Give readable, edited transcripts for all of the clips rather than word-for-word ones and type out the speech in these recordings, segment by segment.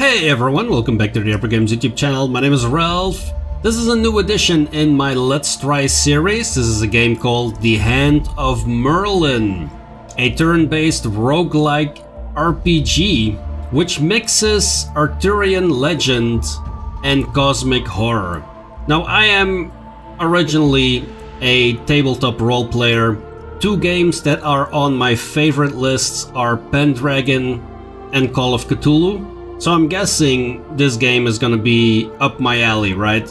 Hey everyone, welcome back to the RPGames YouTube channel. My name is Ralph. This is a new addition in my Let's Try series. This is a game called The Hand of Merlin, a turn-based roguelike RPG which mixes Arthurian legend and cosmic horror. Now, I am originally a tabletop role player. Two games that are on my favorite lists are Pendragon and Call of Cthulhu. So I'm guessing this game is gonna be up my alley, right?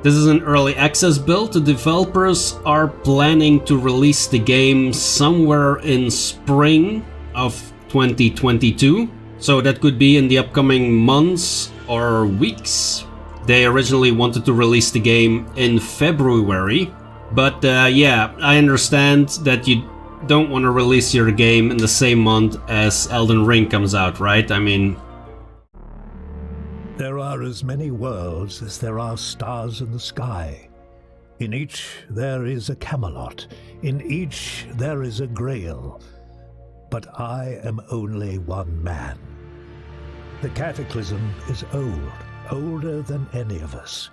This is an early access build. The developers are planning to release the game somewhere in spring of 2022. So that could be in the upcoming months or weeks. They originally wanted to release the game in February. But yeah, I understand that you don't want to release your game in the same month as Elden Ring comes out, right? I mean... There are as many worlds as there are stars in the sky. In each there is a Camelot. In each there is a Grail. But I am only one man. The Cataclysm is old, older than any of us.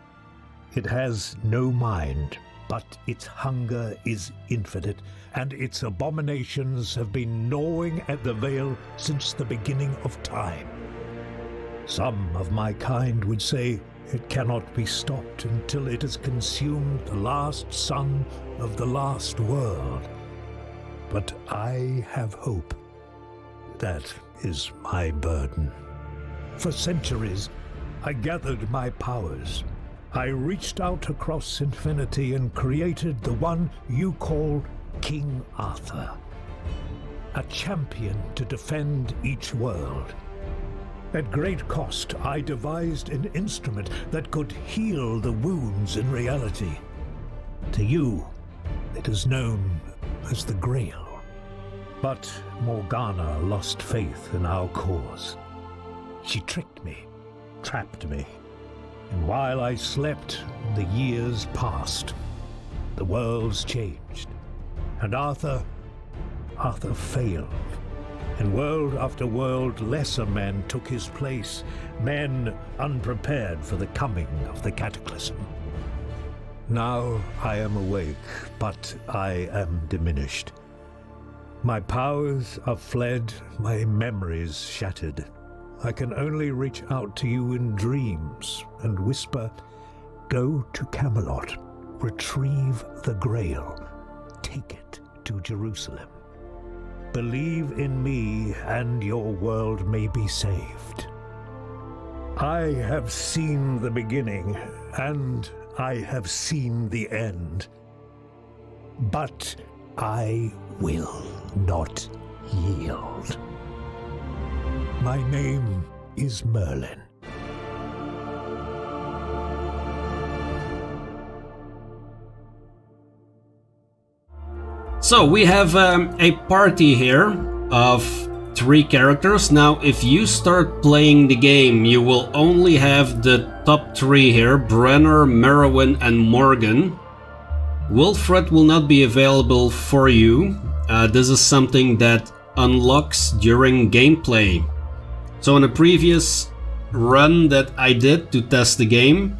It has no mind, but its hunger is infinite, and its abominations have been gnawing at the veil since the beginning of time. Some of my kind would say it cannot be stopped until it has consumed the last son of the last world. But I have hope. That is my burden. For centuries, I gathered my powers. I reached out across infinity and created the one you call King Arthur. A champion to defend each world. At great cost, I devised an instrument that could heal the wounds in reality. To you, it is known as the Grail. But Morgana lost faith in our cause. She tricked me, trapped me. And while I slept, the years passed. The worlds changed. And Arthur failed. And world after world, lesser men took his place, men unprepared for the coming of the Cataclysm. Now I am awake, but I am diminished. My powers are fled, my memories shattered. I can only reach out to you in dreams and whisper, "Go to Camelot, retrieve the Grail, take it to Jerusalem. Believe in me, and your world may be saved." I have seen the beginning, and I have seen the end. But I will not yield. My name is Merlin. So we have a party here of 3 characters. Now, if you start playing the game, you will only have the top 3 here, Brenner, Merowyn, and Morgan. Wilfred will not be available for you. This is something that unlocks during gameplay. So in a previous run that I did to test the game,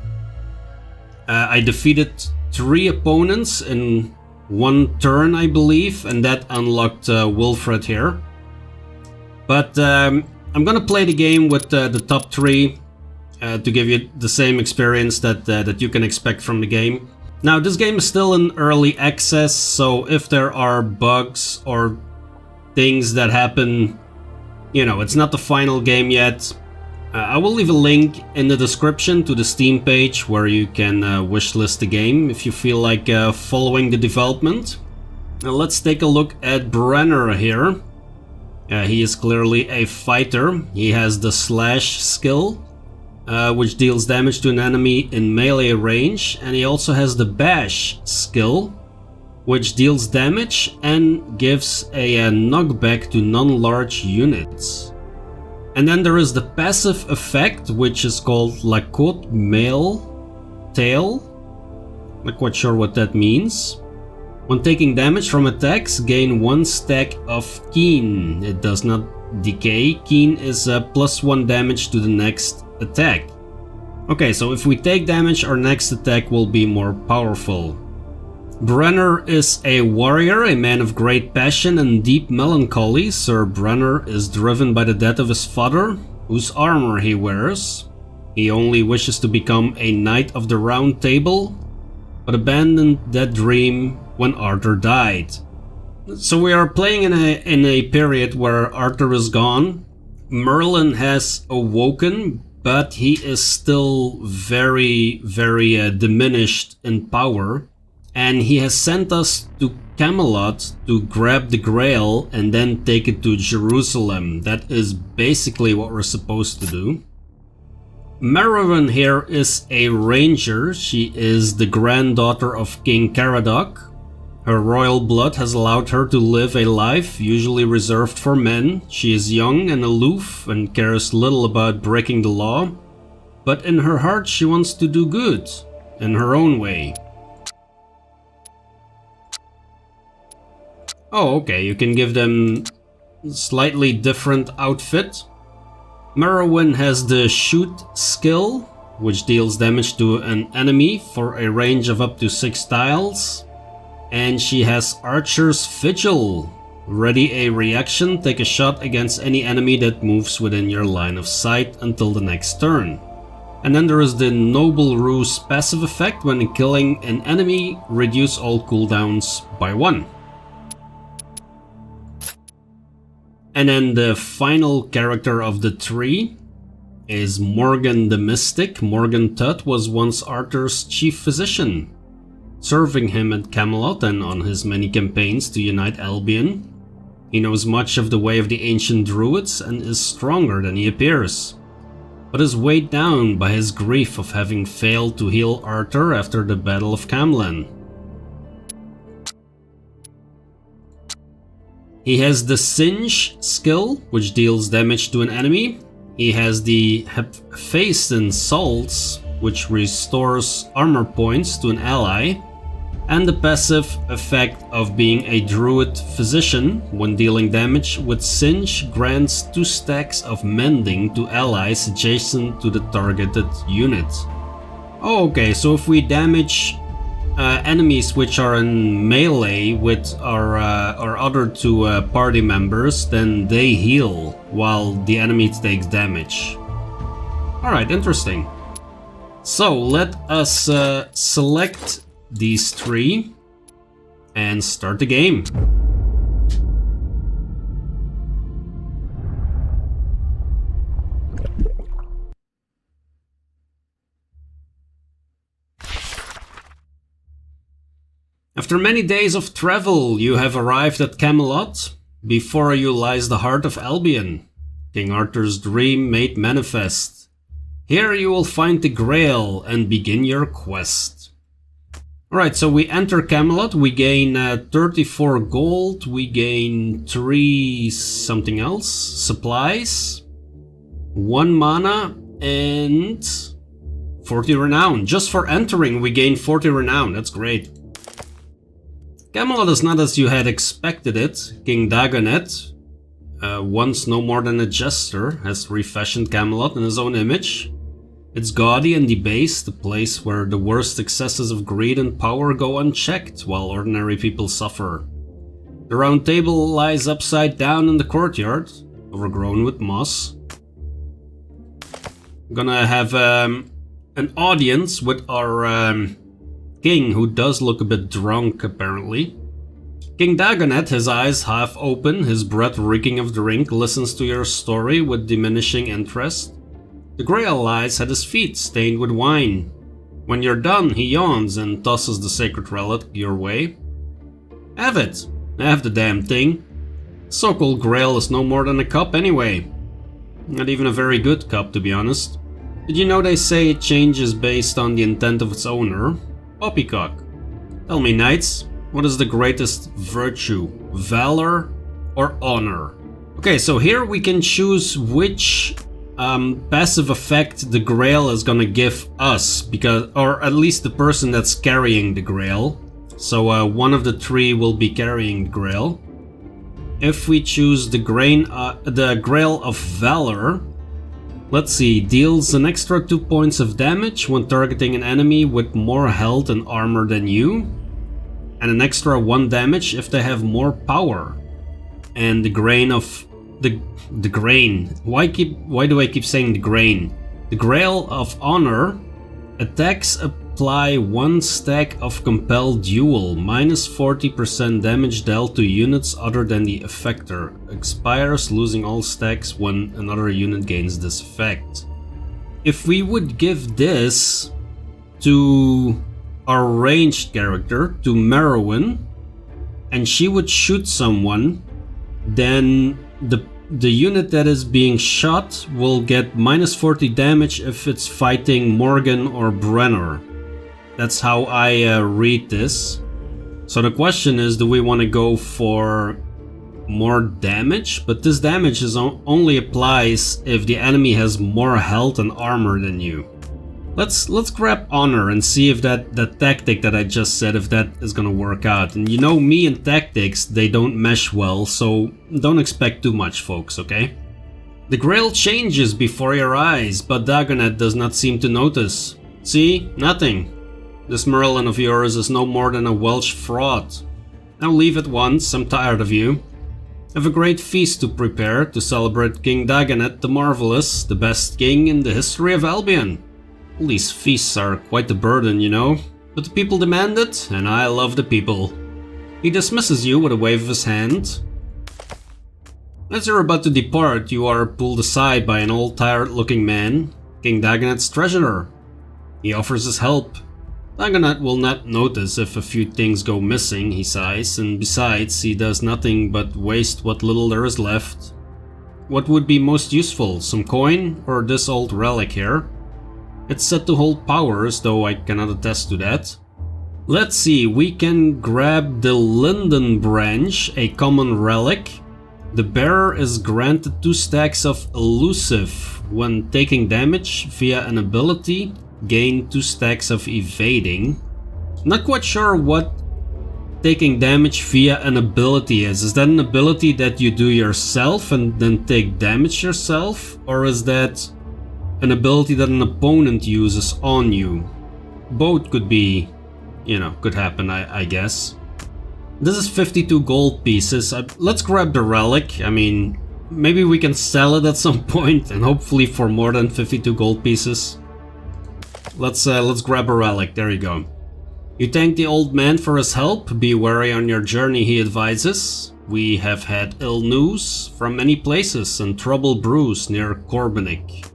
I defeated 3 opponents in one turn, I believe, and that unlocked Wilfred here. But I'm gonna play the game with the top 3 to give you the same experience that you can expect from the game. Now, this game is still in early access, so if there are bugs or things that happen, you know, it's not the final game yet. I will leave a link in the description to the Steam page where you can wishlist the game if you feel like following the development. Now let's take a look at Brenner here. He is clearly a fighter. He has the slash skill, which deals damage to an enemy in melee range, and he also has the bash skill, which deals damage and gives a knockback to non-large units. And then there is the passive effect, which is called La Côte Mail Tail. Not quite sure what that means. When taking damage from attacks, gain 1 stack of Keen. It does not decay. Keen is +1 damage to the next attack. Okay, so if we take damage, our next attack will be more powerful. Brenner is a warrior, a man of great passion and deep melancholy. Sir Brenner is driven by the death of his father, whose armor he wears. He only wishes to become a knight of the Round Table, but abandoned that dream when Arthur died. So we are playing in a period where Arthur is gone. Merlin has awoken, but he is still very diminished in power. And he has sent us to Camelot to grab the Grail and then take it to Jerusalem. That is basically what we're supposed to do. Merlin here is a ranger. She is the granddaughter of King Dagonet. Her royal blood has allowed her to live a life usually reserved for men. She is young and aloof and cares little about breaking the law. But in her heart she wants to do good, in her own way. Oh, okay, you can give them slightly different outfit. Merlin has the shoot skill, which deals damage to an enemy for a range of up to 6 tiles. And she has Archer's Vigil. Ready a reaction, take a shot against any enemy that moves within your line of sight until the next turn. And then there is the Noble Ruse passive effect. When killing an enemy, reduce all cooldowns by 1. And then the final character of the three is Morgan the Mystic. Morgan Tutt was once Arthur's chief physician, serving him at Camelot and on his many campaigns to unite Albion. He knows much of the way of the ancient druids and is stronger than he appears, but is weighed down by his grief of having failed to heal Arthur after the Battle of Camelot. He has the Singe skill, which deals damage to an enemy. He has the Hephaestus Salts, which restores armor points to an ally. And the passive effect of being a druid physician. When dealing damage with Singe, grants 2 stacks of mending to allies adjacent to the targeted unit. Oh, okay, so if we damage enemies which are in melee with our other 2 party members, then they heal while the enemy takes damage. Alright, interesting. So let us select these 3 and start the game. After many days of travel, you have arrived at Camelot. Before you lies the heart of Albion, King Arthur's dream made manifest. Here you will find the Grail and begin your quest. Alright, so we enter Camelot, we gain 34 gold, we gain 3 something else, supplies, 1 mana, and 40 renown. Just for entering we gain 40 renown, that's great. Camelot is not as you had expected it. King Dagonet, once no more than a jester, has refashioned Camelot in his own image. It's gaudy and debased, a place where the worst excesses of greed and power go unchecked, while ordinary people suffer. The Round Table lies upside down in the courtyard, overgrown with moss. I'm gonna have an audience with our king, who does look a bit drunk apparently. King Dagonet, his eyes half open, his breath reeking of drink, listens to your story with diminishing interest. The Grail lies at his feet, stained with wine. When you're done, he yawns and tosses the sacred relic your way. Have it. Have the damn thing. So-called Grail is no more than a cup anyway. Not even a very good cup, to be honest. Did you know they say it changes based on the intent of its owner? Poppycock. Tell me, knights, what is the greatest virtue? Valor or honor? Okay, so here we can choose which passive effect the Grail is gonna give us, because, or at least the person that's carrying the Grail. So one of the 3 will be carrying the Grail. If we choose the Grail of Valor, Let's see, deals an extra 2 points of damage when targeting an enemy with more health and armor than you, and an extra 1 damage if they have more power. And the grain of the grain. Why do I keep saying the grain? The Grail of Honor. Attacks apply 1 stack of Compelled Duel, minus 40% damage dealt to units other than the effector. Expires, losing all stacks when another unit gains this effect. If we would give this to our ranged character, to Merlin, and she would shoot someone, then the unit that is being shot will get minus 40 damage if it's fighting Morgan or Brenner. That's how I read this. So the question is, do we want to go for more damage? But this damage only applies if the enemy has more health and armor than you. Let's grab Honor and see if that tactic that I just said, if that is gonna work out. And you know me and tactics, they don't mesh well, so don't expect too much, folks, okay? The Grail changes before your eyes, but Dagonet does not seem to notice. See? Nothing. This Merlin of yours is no more than a Welsh fraud. Now leave at once, I'm tired of you. Have a great feast to prepare to celebrate King Dagonet the Marvelous, the best king in the history of Albion. All these feasts are quite the burden, you know, but the people demand it, and I love the people. He dismisses you with a wave of his hand. As you're about to depart, you are pulled aside by an old tired-looking man, King Dagonet's treasurer. He offers his help. Dagonet will not notice if a few things go missing, he sighs, and besides, he does nothing but waste what little there is left. What would be most useful, some coin or this old relic here? It's said to hold powers, though I cannot attest to that. Let's see, we can grab the Linden Branch, a common relic. The bearer is granted 2 stacks of Elusive. When taking damage via an ability, gain 2 stacks of Evading. Not quite sure what taking damage via an ability is. Is that an ability that you do yourself and then take damage yourself? Or is that an ability that an opponent uses on you? Both could be, you know, could happen, I guess. This is 52 gold pieces. Let's grab the relic. I mean, maybe we can sell it at some point, and hopefully for more than 52 gold pieces. Let's grab a relic. There you go. You thank the old man for his help. Be wary on your journey, he advises. We have had ill news from many places, and trouble brews near Corbinic.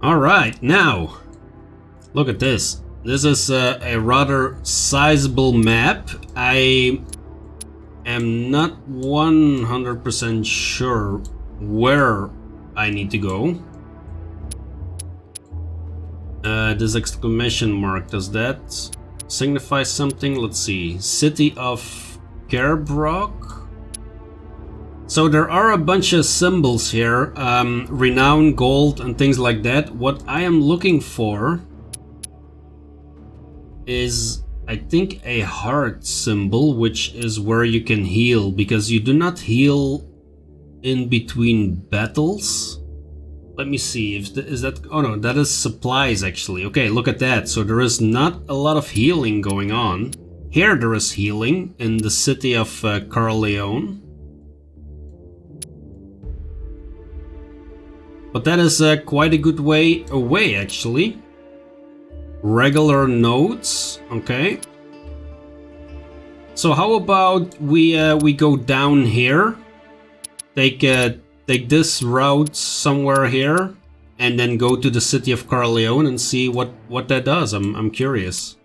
Alright, now, look at this. This is a rather sizable map. I am not 100% sure where I need to go. This exclamation mark, does that signify something? Let's see. City of Caerleon. So there are a bunch of symbols here, renown, gold, and things like that. What I am looking for is, I think, a heart symbol, which is where you can heal, because you do not heal in between battles. Let me see, is that, oh no, that is supplies actually. Okay, look at that. So there is not a lot of healing going on. Here there is healing in the city of Caerleon. But that is quite a good way away, actually. Regular nodes, okay. So how about we go down here, take this route somewhere here, and then go to the city of Caerleon and see what that does. I'm curious.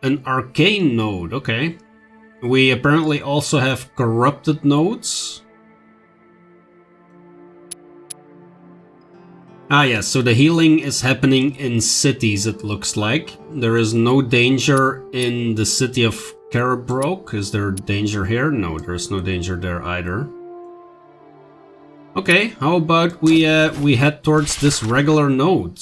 An arcane node, okay. We apparently also have corrupted nodes. Ah yes, so the healing is happening in cities, it looks like. There is no danger in the city of Caerleon. Is there danger here? No, there's no danger there either. Okay, how about we head towards this regular node.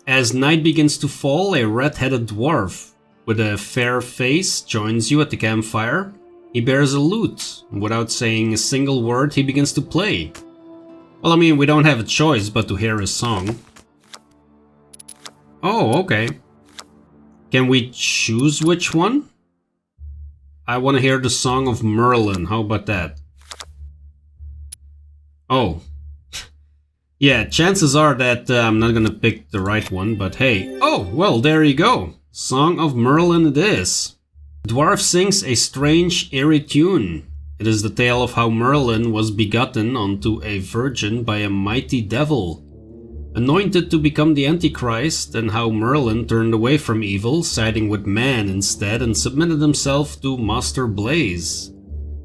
As night begins to fall, a red-headed dwarf with a fair face joins you at the campfire. He bears a lute. Without saying a single word, he begins to play. Well, I mean, we don't have a choice but to hear his song. Oh, okay. Can we choose which one? I want to hear the song of Merlin. How about that? Oh. Yeah, chances are that I'm not gonna pick the right one, but hey. Oh, well, there you go. Song of Merlin it is. The dwarf sings a strange, eerie tune. It is the tale of how Merlin was begotten unto a virgin by a mighty devil, anointed to become the Antichrist, and how Merlin turned away from evil, siding with man instead, and submitted himself to Master Blaze,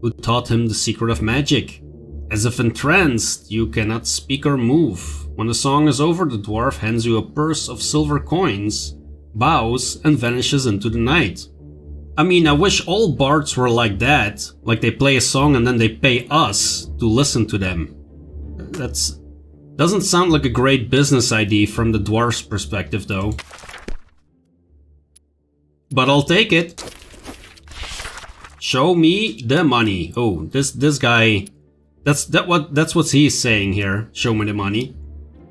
who taught him the secret of magic. As if entranced, you cannot speak or move. When the song is over, the dwarf hands you a purse of silver coins, bows, and vanishes into the night. I mean, I wish all bards were like that, like they play a song and then they pay us to listen to them. Doesn't sound like a great business idea from the dwarf's perspective though. But I'll take it. Show me the money. Oh, this guy, that's what he's saying here. Show me the money.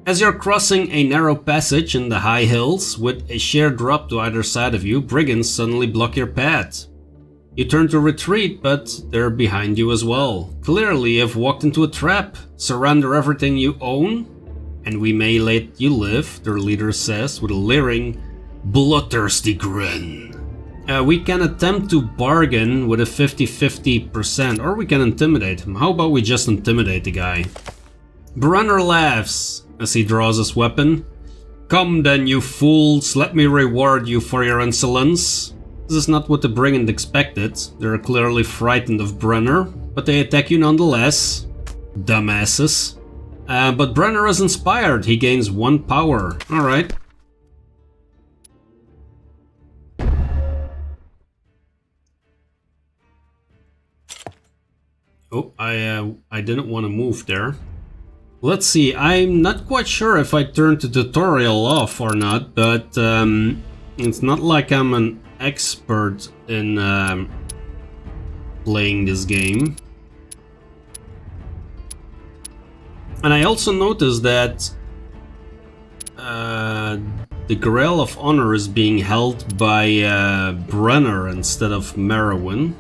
As you're crossing a narrow passage in the high hills with a sheer drop to either side of you, brigands suddenly block your path. You turn to retreat, but they're behind you as well. Clearly, you've walked into a trap. Surrender everything you own, and we may let you live, their leader says with a leering, bloodthirsty grin. We can attempt to bargain with a 50-50%, or we can intimidate him. How about we just intimidate the guy? Brenner laughs as he draws his weapon. Come then, you fools, let me reward you for your insolence. This is not what the brigand expected. They're clearly frightened of Brenner, but they attack you nonetheless. Dumbasses. But Brenner is inspired. He gains 1 power. Alright. Oh, I didn't want to move there. Let's see, I'm not quite sure if I turned the tutorial off or not, but it's not like I'm an expert in playing this game. And I also noticed that the Grail of Honor is being held by Brenner instead of Merlin.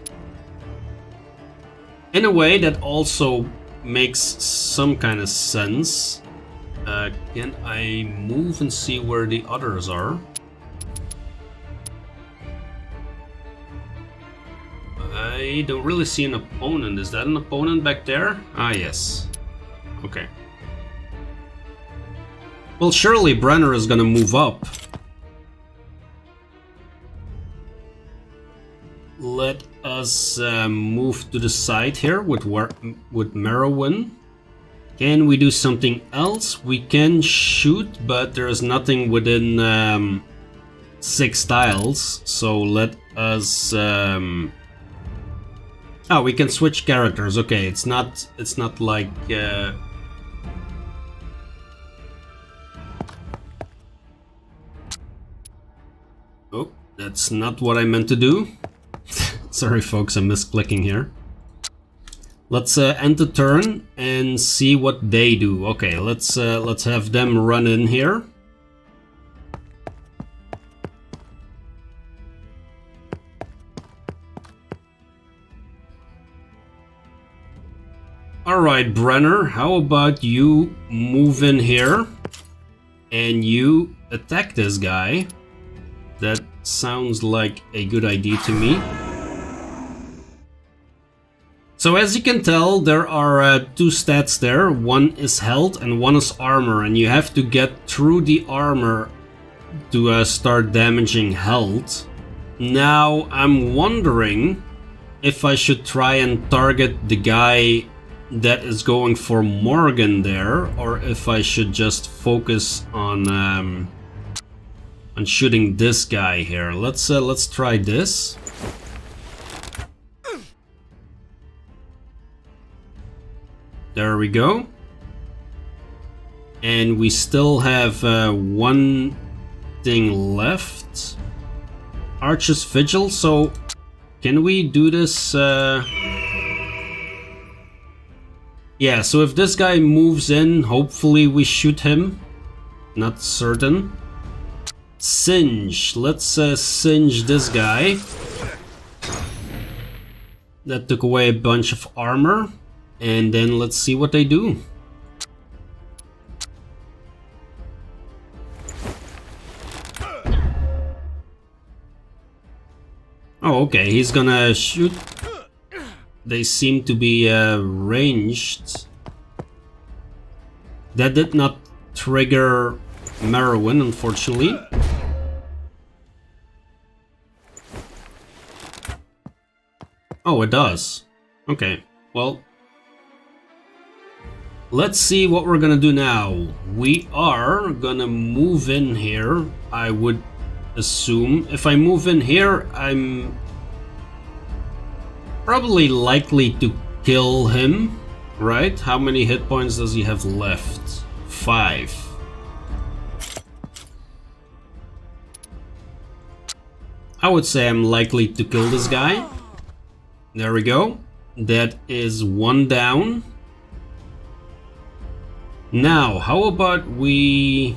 In a way that also makes some kind of sense. Can I move and see where the others are? I don't really see an opponent. Is that an opponent back there? Ah, yes. Okay. Well, surely Brenner is gonna move up. Let us move to the side here with Merlin. Can we do something else? We can shoot, but there's nothing within 6 tiles. So let us. Oh, we can switch characters. Okay, it's not like. Oh, that's not what I meant to do. Sorry folks, I'm misclicking here. Let's end the turn and see what they do. Okay, let's have them run in here. Alright, Brenner, how about you move in here and you attack this guy? That sounds like a good idea to me. So as you can tell, there are 2 stats there. One is health and one is armor, and you have to get through the armor to start damaging health. Now, I'm wondering if I should try and target the guy that is going for Morgan there, or if I should just focus on shooting this guy here. Let's try this. There we go. And we still have 1 thing left. Archer's Vigil, so Can we do this? Yeah, so if this guy moves in, hopefully we shoot him. Not certain. Singe. Let's singe this guy. That took away a bunch of armor. And then let's see what they do. Oh, okay, he's gonna shoot. They seem to be ranged. That did not trigger Merlin, unfortunately. Oh, it does. Okay, well, let's see what we're gonna do now. We are gonna move in here, I would assume. If I move in here, I'm probably likely to kill him, right? How many hit points does he have left? 5. I would say I'm likely to kill this guy. There we go. That is 1 down. Now, how about we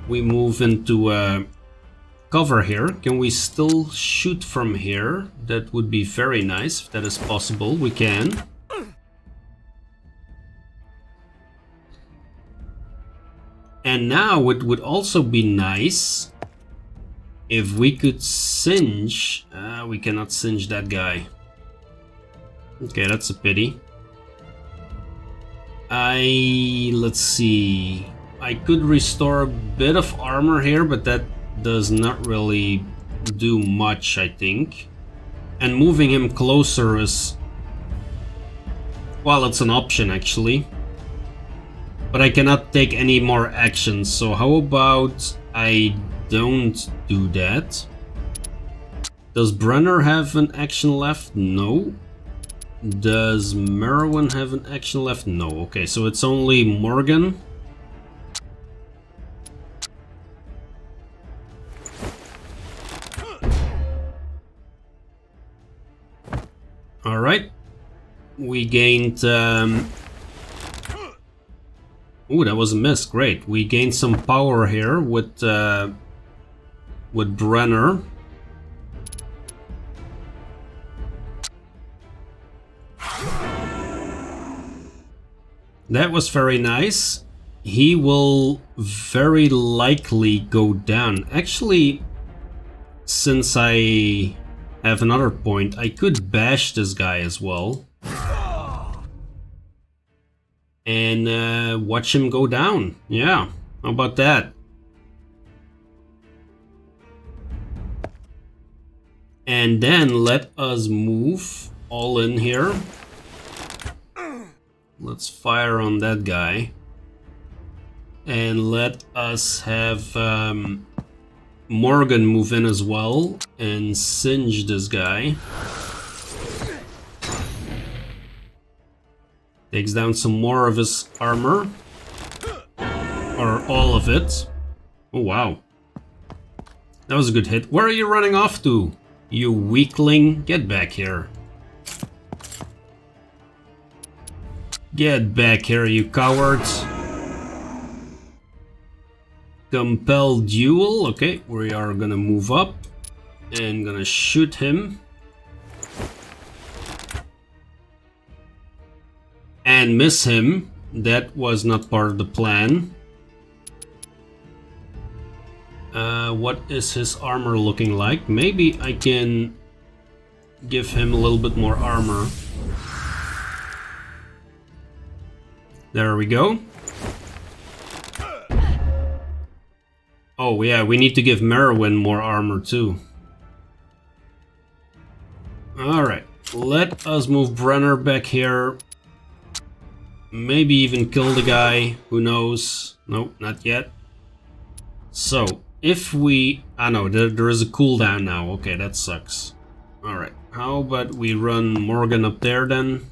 move into cover here? Can we still shoot from here? That would be very nice if that is possible. We can. And now it would also be nice if we could singe. We cannot singe that guy. Okay, that's a pity. Let's see. I could restore a bit of armor here, but that does not really do much, I think. And moving him closer is... well, it's an option, actually. But I cannot take any more actions, so how about I don't do that? Does Brenner have an action left? No. Does Merwin have an action left? No. Okay, so it's only Morgan. Alright. We gained... Ooh, that was a miss. Great. We gained some power here with Brenner. That was very nice. He will very likely go down. Actually, since I have another point, I could bash this guy as well. And watch him go down. Yeah, how about that? And then let us move all in here. Let's fire on that guy. And let us have Morgan move in as well and singe this guy. Takes down some more of his armor. Or all of it. Oh, wow. That was a good hit. Where are you running off to, you weakling? Get back here. Get back here, you cowards. Compel duel. Okay, we are gonna move up and gonna shoot him. And miss him. That was not part of the plan. What is his armor looking like? Maybe I can give him a little bit more armor. There we go. Oh yeah, we need to give Merwin more armor too. Alright, let us move Brenner back here. Maybe even kill the guy, who knows? Nope, not yet. So, if we... ah no, there is a cooldown now. Okay, that sucks. Alright, how about we run Morgan up there then?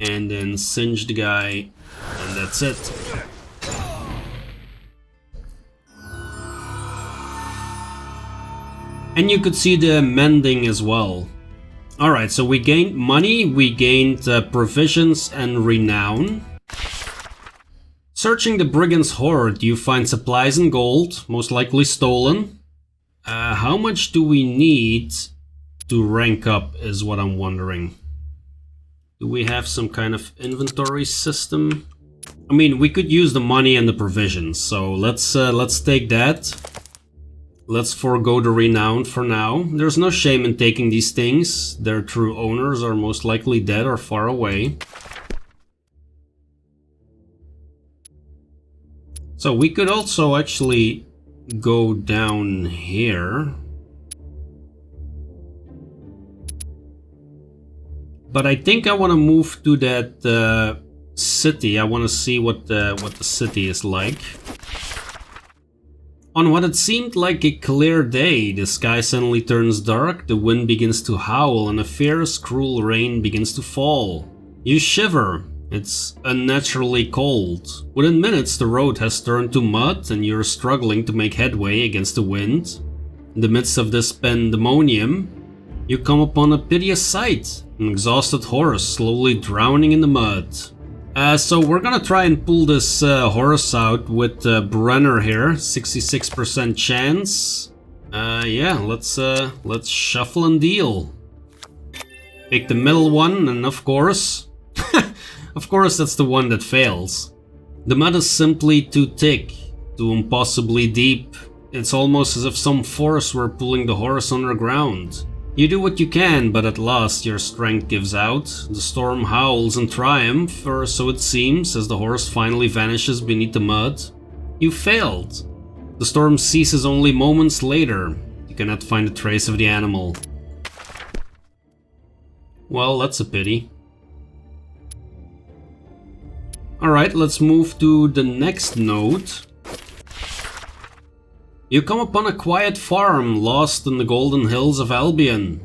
And then singe the guy, and that's it. And you could see the mending as well. Alright, so we gained money, we gained provisions and renown. Searching the brigands' hoard, you find supplies and gold, most likely stolen. How much do we need to rank up is what I'm wondering. Do we have some kind of inventory system? I mean, we could use the money and the provisions, so let's take that. Let's forego the renown for now. There's no shame in taking these things. Their true owners are most likely dead or far away. So we could also actually go down here. But I think I want to move to that city. I want to see what the city is like. On what it seemed like a clear day, the sky suddenly turns dark, the wind begins to howl, and a fierce, cruel rain begins to fall. You shiver. It's unnaturally cold. Within minutes, the road has turned to mud, and you're struggling to make headway against the wind. In the midst of this pandemonium, you come upon a piteous sight. An exhausted horse slowly drowning in the mud. So we're gonna try and pull this horse out with Brenner here. 66% chance. Yeah, let's shuffle and deal. Pick the middle one, and of course... of course that's the one that fails. The mud is simply too thick, too impossibly deep. It's almost as if some force were pulling the horse underground. You do what you can, but at last your strength gives out. The storm howls in triumph, or so it seems, as the horse finally vanishes beneath the mud. You failed. The storm ceases only moments later. You cannot find a trace of the animal. Well, that's a pity. Alright, let's move to the next node. You come upon a quiet farm lost in the golden hills of Albion.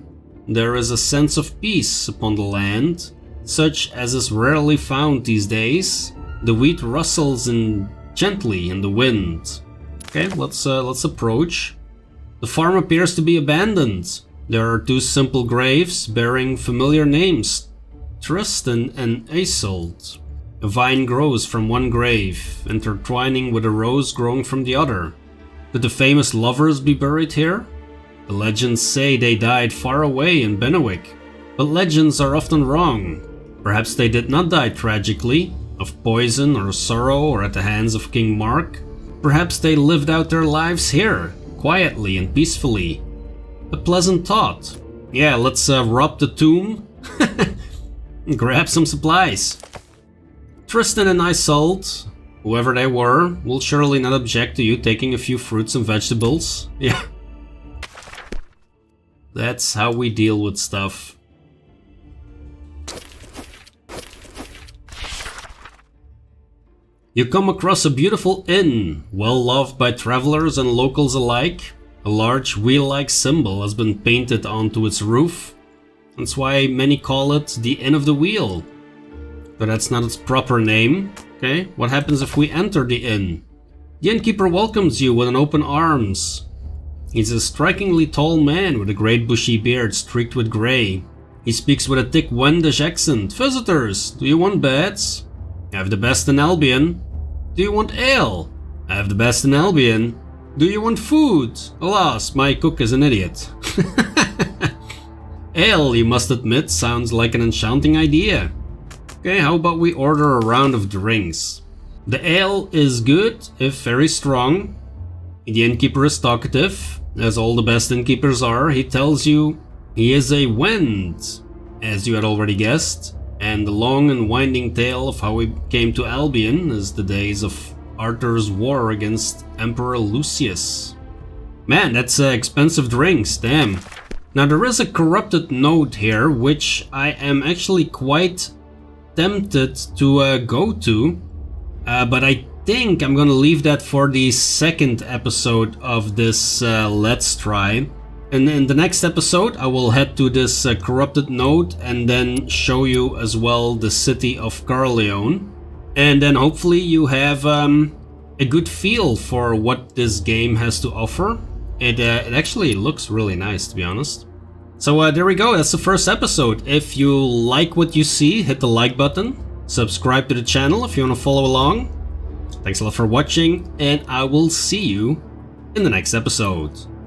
There is a sense of peace upon the land, such as is rarely found these days. The wheat rustles gently in the wind. Okay, let's approach. The farm appears to be abandoned. There are two simple graves bearing familiar names, Tristan and Isolde. A vine grows from one grave, intertwining with a rose growing from the other. Could the famous lovers be buried here? The legends say they died far away in Bennewick, but legends are often wrong. Perhaps they did not die tragically, of poison or sorrow or at the hands of King Mark. Perhaps they lived out their lives here, quietly and peacefully. A pleasant thought. Yeah, let's rob the tomb and grab some supplies. Tristan and Isolde, whoever they were, will surely not object to you taking a few fruits and vegetables. Yeah. That's how we deal with stuff. You come across a beautiful inn, well loved by travelers and locals alike. A large wheel-like symbol has been painted onto its roof. That's why many call it the Inn of the Wheel. But that's not its proper name. Okay, what happens if we enter the inn? The innkeeper welcomes you with open arms. He's a strikingly tall man with a great bushy beard streaked with grey. He speaks with a thick Wendish accent. Visitors, do you want beds? I have the best in Albion. Do you want ale? I have the best in Albion. Do you want food? Alas, my cook is an idiot. Ale, you must admit, sounds like an enchanting idea. Okay, how about we order a round of drinks? The ale is good, if very strong. The innkeeper is talkative, as all the best innkeepers are. He tells you he is a Wend, as you had already guessed. And the long and winding tale of how he came to Albion is the days of Arthur's war against Emperor Lucius. Man, that's expensive drinks, damn. Now there is a corrupted node here, which I am actually quite tempted to go to, but I think I'm gonna leave that for the second episode of this Let's Try. And in the next episode I will head to this corrupted node and then show you as well the city of Caerleon. And then hopefully you have a good feel for what this game has to offer. It actually looks really nice, to be honest. So there we go, that's the first episode. If you like what you see, hit the like button. Subscribe to the channel if you want to follow along. Thanks a lot for watching, and I will see you in the next episode.